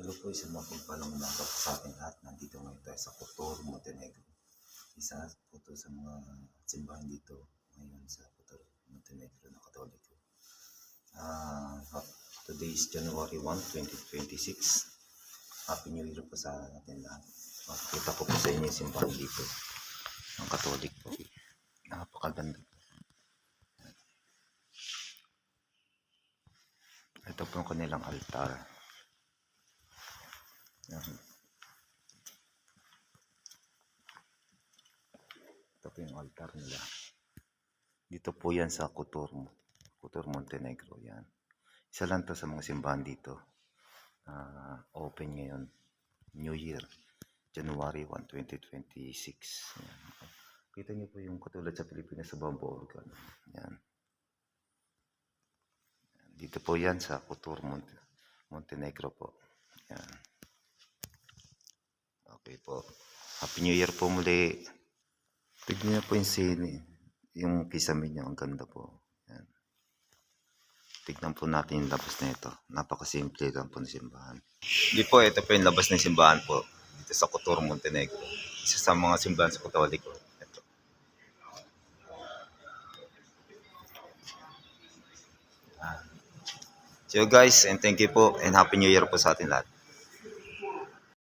Hello po, isang mapagpalang umaga po sa ating lahat. Nandito ngayon tayo sa Kotor, Montenegro. Isa po ito sa mga simbahan dito ngayon sa Kotor, Montenegro na Katoliko. Today is January 1, 2026. Happy New Year po sa ating lahat. Makikita ko po sa inyo yung simbahan dito ng Katolik po. Napakaganda. Ito po ang kanilang altar. Yan. Ito po yung altar nila. Dito po yan sa Kotor, Montenegro. Yan. Isa lang to sa mga simbahan dito. Open ngayon. New Year. January 1, 2026. Yan. Kita niyo po yung katulad sa Pilipinas sa Bambo Organ. Yan. Dito po yan sa Kotor, Montenegro po. Yan. Okay po. Happy New Year po muli. Tignan niyo po yung scene. Yung kisame niya, ang ganda po. Yan. Tignan po natin yung labas na ito. Napakasimple lang po ng simbahan. Di po, ito po yung labas ng simbahan po. Dito sa Kotor, Montenegro. Isa sa mga simbahan sa Katoliko. Ito. So guys, and thank you po and Happy New Year po sa atin lahat.